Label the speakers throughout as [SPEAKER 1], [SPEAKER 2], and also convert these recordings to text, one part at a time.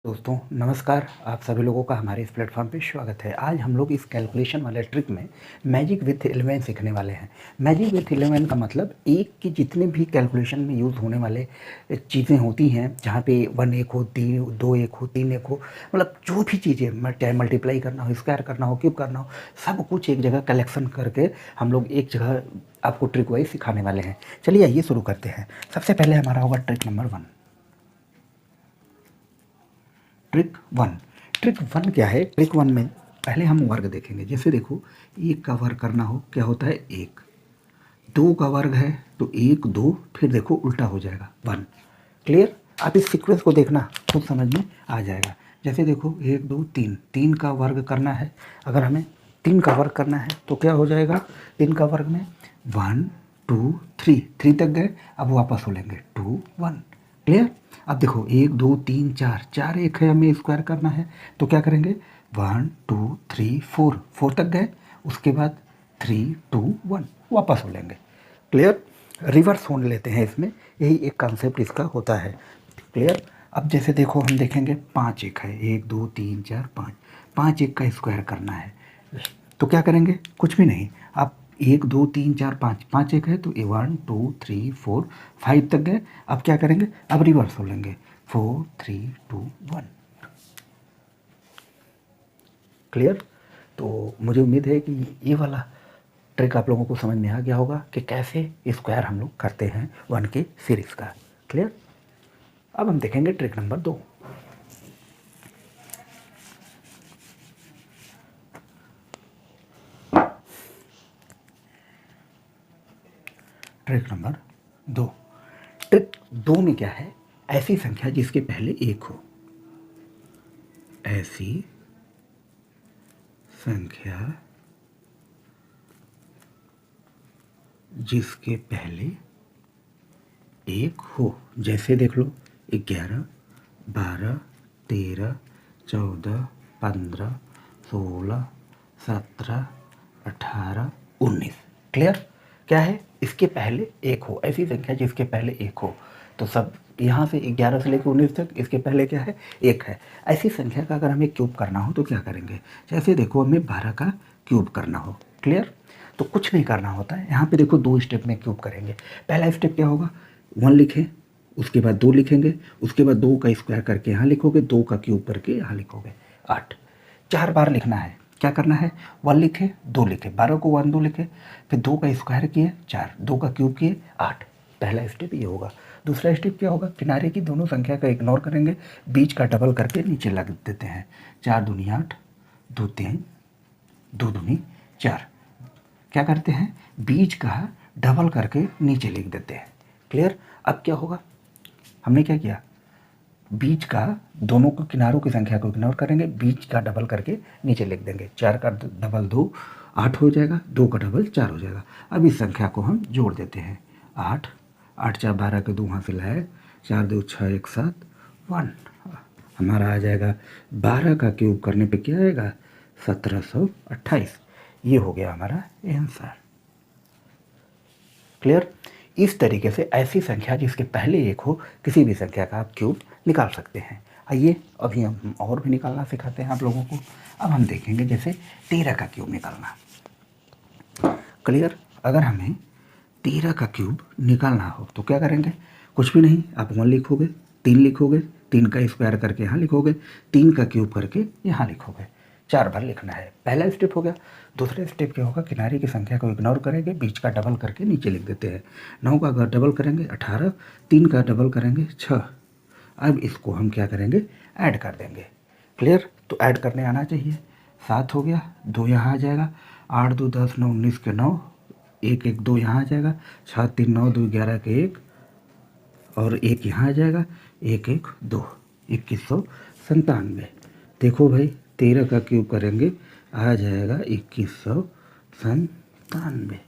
[SPEAKER 1] दोस्तों नमस्कार। आप सभी लोगों का हमारे इस प्लेटफॉर्म पे स्वागत है। आज हम लोग इस कैलकुलेशन वाले ट्रिक में मैजिक विथ 11 सीखने वाले हैं। मैजिक विथ 11 का मतलब एक की जितने भी कैलकुलेशन में यूज़ होने वाले चीज़ें होती हैं, जहाँ पे 1 एक हो, 2 एक हो, 3 एक हो, मतलब जो भी चीज़ें, चाहे मल्टीप्लाई करना हो, स्क्वायर करना हो, क्यूब करना हो, सब कुछ एक जगह कलेक्शन करके हम लोग एक जगह आपको ट्रिक वाइज सिखाने वाले हैं। चलिए आइए शुरू करते हैं। सबसे पहले हमारा होगा ट्रिक नंबर 1। ट्रिक वन क्या है? ट्रिक वन में पहले हम वर्ग देखेंगे। जैसे देखो, एक का वर्ग करना हो क्या होता है? एक। दो का वर्ग है तो एक दो, फिर देखो उल्टा हो जाएगा 1। क्लियर? आप इस सीक्वेंस को देखना, खुद समझ में आ जाएगा। जैसे देखो, एक दो तीन, तीन का वर्ग करना है। अगर हमें तीन का वर्ग करना है तो क्या हो जाएगा? तीन का वर्ग में 1 2 3, 3 तक गए, अब वापस हो लेंगे 2 1। क्लियर? अब देखो, एक दो तीन चार, चार एक है, हमें स्क्वायर करना है तो क्या करेंगे? 1 2 3 4, 4 तक गए, उसके बाद 3 2 1, वापस हो लेंगे। क्लियर? रिवर्स होने लेते हैं इसमें, यही एक कॉन्सेप्ट इसका होता है। क्लियर? अब जैसे देखो, हम देखेंगे 5 एक है, एक दो तीन चार पाँच, 5 एक का स्क्वायर करना है तो क्या करेंगे? कुछ भी नहीं, आप एक दो तीन चार पाँच, 5 एक है तो 1 2 3 4 5 तक गए, अब क्या करेंगे? अब रिवर्स हो लेंगे 4 3 2 1। क्लियर? तो मुझे उम्मीद है कि ये वाला ट्रिक आप लोगों को समझ में आ गया होगा कि कैसे स्क्वायर हम लोग करते हैं 1 की सीरीज़ का। क्लियर? अब हम देखेंगे trick number 2। Trick number 2। Trick 2 में क्या है? ऐसी संख्या जिसके पहले एक हो, ऐसी संख्या जिसके पहले एक हो। जैसे देख लो, 11 12 13 14 15 16 17 18 19। क्लियर? क्या है? इसके पहले एक हो, ऐसी संख्या जिसके पहले एक हो। तो सब यहाँ से 11 से लेकर 19 तक इसके पहले क्या है? एक है। ऐसी संख्या का अगर हमें क्यूब करना हो तो क्या करेंगे? जैसे देखो, हमें 12 का क्यूब करना हो। क्लियर? तो कुछ नहीं करना होता है, यहाँ पे देखो 2 स्टेप में क्यूब करेंगे। पहला स्टेप क्या होगा? 1 लिखें, उसके बाद 2 लिखेंगे, उसके बाद 2 का स्क्वायर करके यहाँ लिखोगे, 2 का क्यूब करके यहाँ लिखोगे 8। 4 बार लिखना है। क्या करना है? 1 लिखे, 2 लिखे, 12 को 1 2 लिखे, फिर 2 का स्क्वायर किए 4, 2 का क्यूब किए 8। पहला स्टेप ये होगा। दूसरा स्टेप क्या होगा? किनारे की दोनों संख्या का इग्नोर करेंगे, बीच का डबल करके नीचे लग देते हैं। 4 दूनी 8, 2 3, 2 दूनी 4। क्या करते हैं? बीच का डबल करके नीचे लिख देते हैं। क्लियर? अब क्या होगा? हमने क्या किया? बीच का, दोनों को किनारों की संख्या को इग्नोर करेंगे, बीच का डबल करके नीचे लिख देंगे। 4 का डबल 2 8 हो जाएगा, 2 का डबल 4 हो जाएगा। अब इस संख्या को हम जोड़ देते हैं। 8 8 4 12 के 2 हासिल है, 4 2 6 1 7 1। हमारा आ जाएगा 12 का क्यूब करने पे क्या आएगा? 1728। ये हो गया हमारा आंसर। क्लियर? इस तरीके से ऐसी संख्या जिसके पहले एक हो, किसी भी संख्या का आप क्यूब निकाल सकते हैं। आइए अभी हम और भी निकालना सिखाते हैं आप लोगों को। अब हम देखेंगे जैसे 13 का क्यूब निकालना। क्लियर? अगर हमें 13 का क्यूब निकालना हो तो क्या करेंगे? कुछ भी नहीं, आप 1 लिखोगे, 3 लिखोगे, 3 का स्क्वायर करके यहाँ लिखोगे, 3 का क्यूब करके यहाँ लिखोगे। 4 बार लिखना है। पहला स्टेप हो गया। दूसरा स्टेप क्या होगा? किनारे की संख्या को इग्नोर करेंगे, बीच का डबल करके नीचे लिख देते हैं। 9 का अगर डबल करेंगे 18, 3 का डबल करेंगे 6। अब इसको हम क्या करेंगे? ऐड कर देंगे। क्लियर? तो ऐड करने आना चाहिए। 7 हो गया, 2 यहाँ आ जाएगा, 8 2 10 9 19 के 9, 1 1 2 यहाँ आ जाएगा, 7 3 9 2 11 के 1, और 1 यहाँ आ जाएगा, 1 1 2, 2197। देखो भाई, 13 का क्यूब करेंगे, आ जाएगा 2197।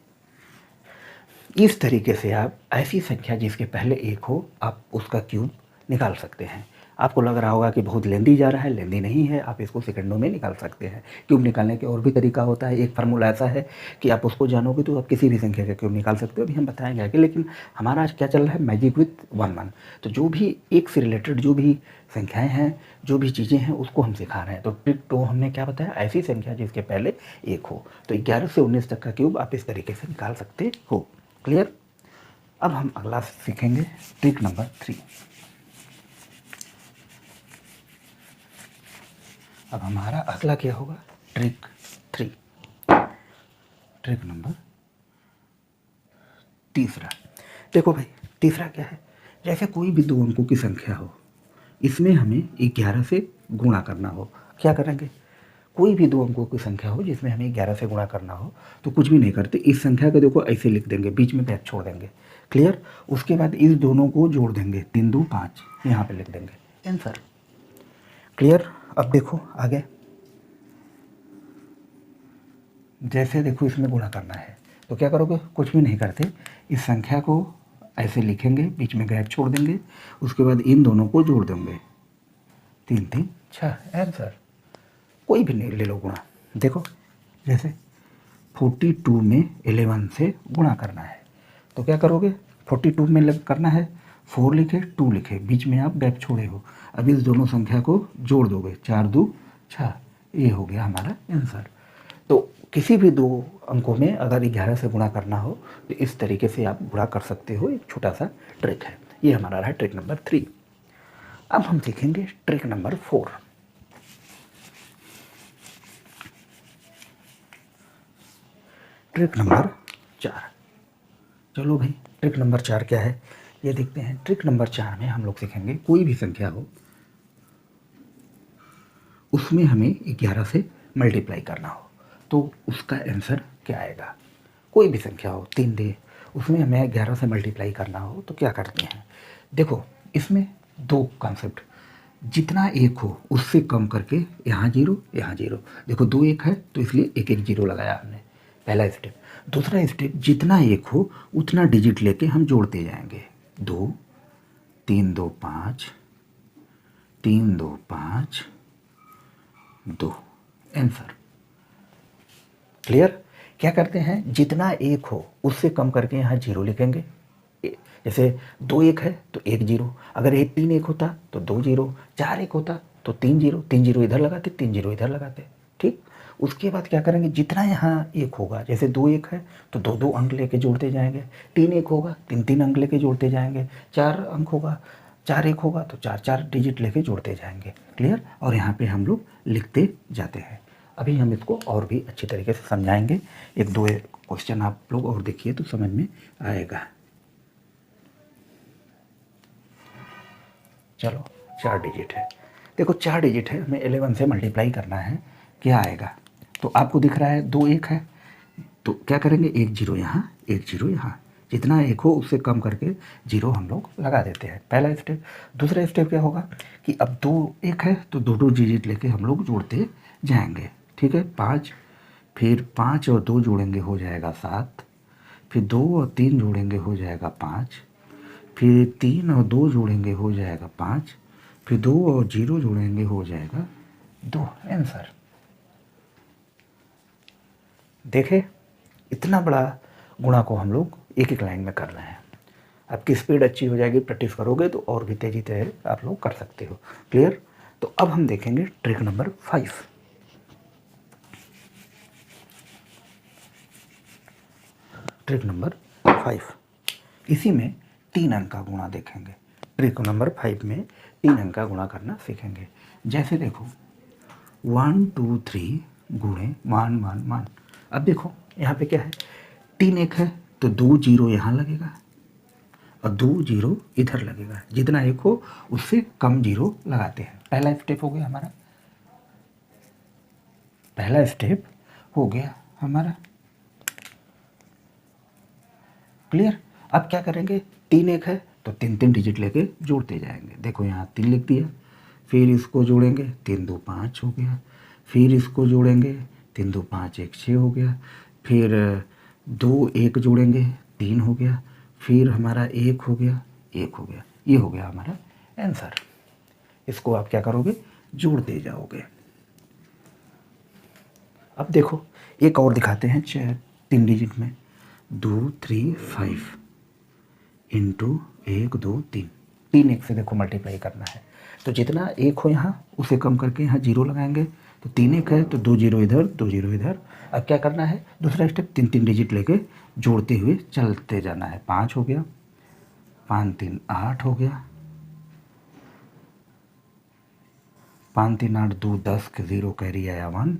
[SPEAKER 1] इस तरीके से आप ऐसी संख्या जिसके पहले एक हो, आप उसका क्यूब निकाल सकते हैं। आपको लग रहा होगा कि बहुत लेंदी जा रहा है, लेंदी नहीं है, आप इसको सेकंडों में निकाल सकते हैं। क्यूब निकालने के और भी तरीका होता है, एक फार्मूला ऐसा है कि आप उसको जानोगे तो आप किसी भी संख्या का क्यूब निकाल सकते हो, अभी हम बताएंगे आगे। लेकिन हमारा आज क्या चल रहा है, मैजिक विथ 1 1। तो जो भी एक से रिलेटेड जो भी संख्याएँ हैं, जो भी चीज़ें हैं, उसको हम सिखा रहे हैं। तो ट्रिक 2 हमने क्या बताया, ऐसी संख्या जिसके पहले 1 हो। तो 11 से 19 तक का क्यूब आप इस तरीके से निकाल सकते हो। क्लियर। अब हम अगला सीखेंगे ट्रिक नंबर 3। अब हमारा अगला क्या होगा, ट्रिक 3, ट्रिक नंबर तीसरा। देखो भाई, तीसरा क्या है, जैसे कोई भी 2 अंकों की संख्या हो, इसमें हमें 11 से गुणा करना हो। क्या करेंगे, कोई भी 2 अंकों की संख्या हो जिसमें हमें 11 से गुणा करना हो, तो कुछ भी नहीं करते, इस संख्या को देखो ऐसे लिख देंगे, बीच में गैप छोड़ देंगे। क्लियर। उसके बाद इस दोनों को जोड़ देंगे, 3 2 5, यहाँ पे लिख देंगे आंसर। क्लियर। अब देखो आगे, जैसे देखो इसमें गुणा करना है, तो क्या करोगे, कुछ भी नहीं करते, इस संख्या को ऐसे लिखेंगे, बीच में गैप छोड़ देंगे, उसके बाद इन दोनों को जोड़ देंगे, 3 3 6 आंसर। कोई भी नहीं ले लो गुणा। देखो जैसे 42 में 11 से गुणा करना है, तो क्या करोगे, 42 में करना है, 4 लिखे 2 लिखे, बीच में आप गैप छोड़े हो, अब इस दोनों संख्या को जोड़ दोगे, 4 2 6, ये हो गया हमारा आंसर। तो किसी भी 2 अंकों में अगर 11 से गुणा करना हो तो इस तरीके से आप गुणा कर सकते हो, एक छोटा सा ट्रिक है। ये हमारा रहा ट्रिक नंबर 3। अब हम सीखेंगे ट्रिक नंबर 4। Trick number 4। चलो भाई, ट्रिक नंबर 4 क्या है ये देखते हैं। ट्रिक नंबर 4 में हम लोग सीखेंगे, कोई भी संख्या हो उसमें हमें 11 से मल्टीप्लाई करना हो तो उसका आंसर क्या आएगा। कोई भी संख्या हो, 3 दे, उसमें हमें 11 से मल्टीप्लाई करना हो तो क्या करते हैं, देखो इसमें 2 कॉन्सेप्ट, जितना एक हो उससे कम करके यहाँ 0 यहाँ 0। देखो 2 1 है तो इसलिए 1 1 0 लगाया हमने, पहला स्टेप। दूसरा स्टेप, जितना एक हो उतना डिजिट लेके हम जोड़ते जाएंगे, 2 3 2 5, 3 2 5 2 आंसर। क्लियर। क्या करते हैं, जितना एक हो उससे कम करके यहाँ 0 लिखेंगे, जैसे 2 1 है तो 1 0, अगर 3 1 होता तो 2 0, 4 1 होता तो 3 0, 3 0 इधर लगाते, 3 0 इधर लगाते। ठीक। उसके बाद क्या करेंगे, जितना यहाँ एक होगा, जैसे 2 1 है तो 2 2 अंक लेके जोड़ते जाएंगे, 3 1 होगा 3 3 अंक लेके जोड़ते जाएंगे, 4 अंक होगा 4 1 होगा तो 4 4 डिजिट लेके जोड़ते जाएंगे। क्लियर। और यहाँ पे हम लोग लिखते जाते हैं। अभी हम इसको और भी अच्छी तरीके से समझाएंगे, 1 2 क्वेश्चन आप लोग और देखिए तो समझ में आएगा। चलो 4 डिजिट है, देखो 4 डिजिट है, हमें 11 से मल्टीप्लाई करना है, क्या आएगा, तो आपको दिख रहा है 2 1 है तो क्या करेंगे, 1 0 यहाँ 1 0 यहाँ, जितना एक हो उससे कम करके 0 हम लोग लगा देते हैं, पहला स्टेप। दूसरा स्टेप क्या होगा कि अब 2 1 है तो 2 2 डिजिट लेके हम लोग जोड़ते जाएंगे। ठीक है, 5, फिर 5 और 2 जोड़ेंगे हो जाएगा 7, फिर 2 और 3 जोड़ेंगे हो जाएगा 5, फिर 3 और 2 जोड़ेंगे हो जाएगा 5, फिर 2 और 0 जोड़ेंगे हो जाएगा 2 आंसर। देखे, इतना बड़ा गुणा को हम लोग एक एक लाइन में कर रहे हैं। आपकी स्पीड अच्छी हो जाएगी, प्रैक्टिस करोगे तो और भी तेजी से आप लोग कर सकते हो। क्लियर। तो अब हम देखेंगे ट्रिक नंबर 5। ट्रिक नंबर 5, इसी में 3 अंक का गुणा देखेंगे। ट्रिक नंबर 5 में 3 अंक का गुणा करना सीखेंगे। जैसे देखो 1 2 3 गुणे 1 1 1। अब देखो यहाँ पे क्या है, 3 1 है तो 2 0 यहाँ लगेगा और 2 0 इधर लगेगा, जितना एक हो उससे कम 0 लगाते हैं। पहला स्टेप हो गया हमारा, पहला स्टेप हो गया हमारा। क्लियर। अब क्या करेंगे, 3 1 है तो 3 3 डिजिट लेके जोड़ते जाएंगे। देखो यहाँ 3 लिख दिया, फिर इसको जोड़ेंगे 3 2 5 हो गया, फिर इसको जोड़ेंगे 3 2 5 1 6 हो गया, फिर 2 1 जोड़ेंगे 3 हो गया, फिर हमारा 1 हो गया 1 हो गया, ये हो गया हमारा आंसर। इसको आप क्या करोगे, जोड़ते जाओगे। अब देखो एक और दिखाते हैं 3 डिजिट में, 2 3 5 इंटू 1 2 3, 3 एक से देखो मल्टीप्लाई करना है, तो जितना एक हो यहाँ उसे कम करके यहाँ जीरो लगाएंगे, तो 3 एक है तो 2 जीरो इधर 2 जीरो इधर। अब क्या करना है, दूसरा स्टेप 3 डिजिट लेके जोड़ते हुए चलते जाना है। 5 हो गया, 5 3 8 हो गया, 5 3 8 2 10 के 0 कैरी आया 1,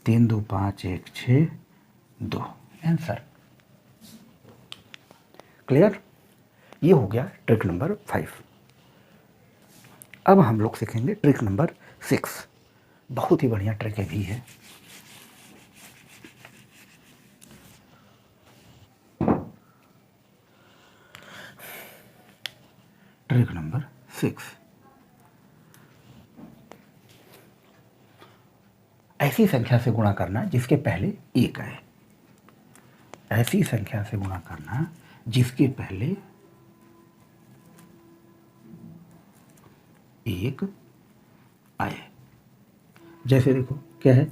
[SPEAKER 1] 3 2 5 1 6 2, आंसर। क्लियर? ये हो गया ट्रिक नंबर 5। अब हम लोग सीखेंगे ट्रिक नंबर 6। बहुत ही बढ़िया ट्रिक भी है। ट्रिक नंबर 6, ऐसी संख्या से गुणा करना जिसके पहले एक आए। ऐसी संख्या से गुणा करना जिसके पहले एक आए। जैसे देखो क्या है,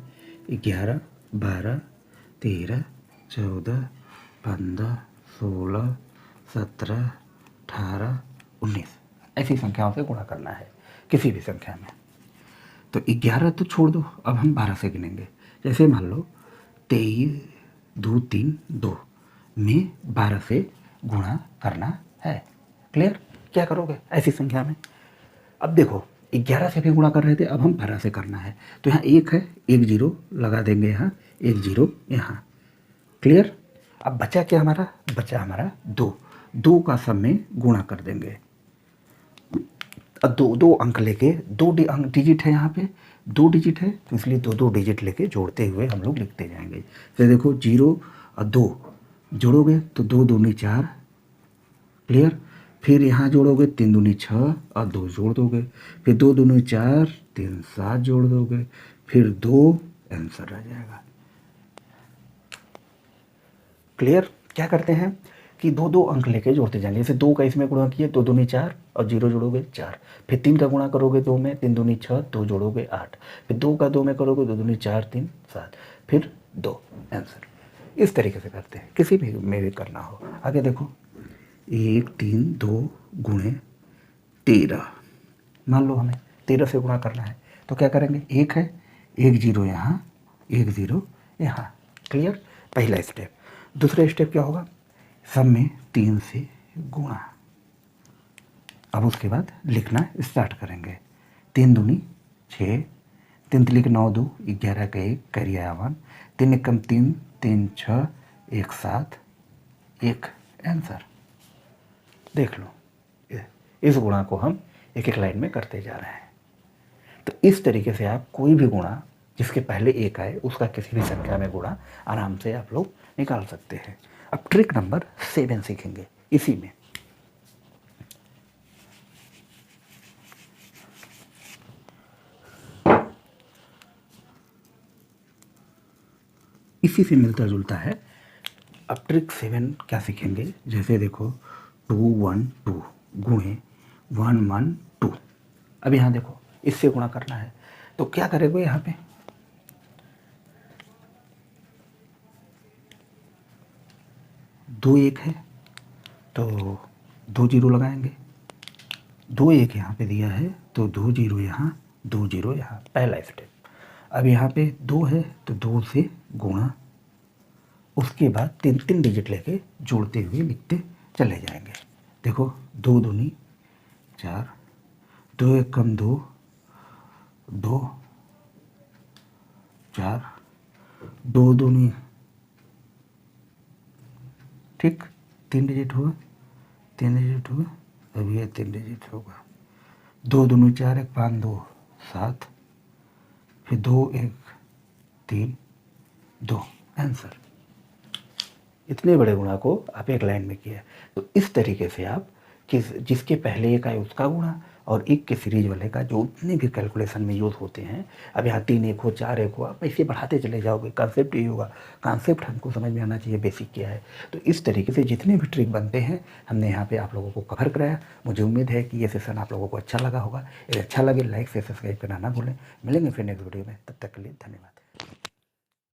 [SPEAKER 1] 11 12 13 14 15 16 17 18 19, ऐसी संख्याओं से गुणा करना है किसी भी संख्या में। तो 11 तो छोड़ दो, अब हम 12 से गिनेंगे। जैसे मान लो 23 2 3 2 में 12 से गुणा करना है। क्लियर? क्या करोगे ऐसी संख्या में? अब देखो 11 से भी गुणा कर रहे थे, अब हम 12 से करना है, तो यहाँ एक है, एक जीरो लगा देंगे, यहाँ एक जीरो यहाँ। क्लियर? अब बचा क्या हमारा? बचा हमारा 2, 2 का सब में गुणा कर देंगे। अब दो अंक लेके, डिजिट है यहाँ पे, 2 डिजिट है तो इसलिए 2 डिजिट लेके जोड़ते हुए हम लोग लिखते जाएंगे। तो देखो 0 और 2 जोड़ोगे तो 2 दूनी 4। क्लियर? फिर यहाँ जोड़ोगे 3 दूनी 6 और 2 जोड़ दोगे, फिर 2 दूनी 4 3 7 जोड़ दोगे, फिर 2, आंसर आ जाएगा। क्लियर? क्या करते हैं कि 2 अंक लेके जोड़ते जाएंगे। जैसे 2 का इसमें गुणा किए, 2 दूनी 4 और 0 जोड़ोगे 4, फिर 3 का गुणा करोगे 2 में, 3 दूनी 6 2 जोड़ोगे 8, फिर 2 का 2 में करोगे, 2 दूनी 4 3 7, फिर 2, आंसर। इस तरीके से करते हैं, किसी भी में भी करना हो। आगे देखो 1 3 2 गुणे 13, मान लो हमें 13 से गुणा करना है, तो क्या करेंगे, एक है, एक जीरो यहाँ, एक जीरो यहाँ। क्लियर? पहला स्टेप। दूसरा स्टेप क्या होगा, सब में 3 से गुणा। अब उसके बाद लिखना स्टार्ट करेंगे। 3 दूनी 6, 3 तिलिक 9 2 11 का 1 कैरी आया 1, 3 एकम 3 3 6 1 7 1, आंसर। देख लो, इस गुणा को हम एक एक लाइन में करते जा रहे हैं। तो इस तरीके से आप कोई भी गुणा जिसके पहले एक आए उसका किसी भी संख्या में गुणा आराम से आप लोग निकाल सकते हैं। अब ट्रिक नंबर 7 सीखेंगे इसी में। इसी से मिलता जुलता है। अब ट्रिक 7 क्या सीखेंगे, जैसे देखो 2 1 2 गुणे 1 1 2। अब यहाँ देखो इससे गुणा करना है, तो क्या करेंगे, यहाँ पे 2 1 है तो 2 जीरो लगाएंगे, 2 1 यहाँ पे दिया है तो 2 जीरो यहाँ 2 जीरो यहाँ, पहला स्टेप। अब यहाँ पे 2 है तो 2 से गुणा, उसके बाद 3 डिजिट लेके जोड़ते हुए लिखते चले जाएंगे। देखो 2 दूनी 4, 2 एक कम 2 2 4, 2 दूनी, ठीक, 3 डिजिट हुआ, 3 डिजिट हुआ, अब ये 3 डिजिट होगा। 2 दूनी 4 1 5 2 7, फिर 2 1 3 2, आंसर। इतने बड़े गुणा को आप एक लाइन में किया। तो इस तरीके से आप किस जिसके पहले एक आए उसका गुणा और एक के सीरीज वाले का, जो उतने भी कैलकुलेशन में यूज़ होते हैं। अब यहाँ 3 एक हो, 4 एक हो, आप ऐसे बढ़ाते चले जाओगे, कॉन्सेप्ट यही होगा। कॉन्सेप्ट हमको समझ में आना चाहिए बेसिक क्या है। तो इस तरीके से जितने भी ट्रिक बनते हैं हमने यहाँ पे आप लोगों को कवर कराया। मुझे उम्मीद है कि ये सेशन आप लोगों को अच्छा लगा होगा। यदि अच्छा लगे लाइक से सब्सक्राइब करना ना भूलें। मिलेंगे फिर नेक्स्ट वीडियो में, तब तक के लिए धन्यवाद।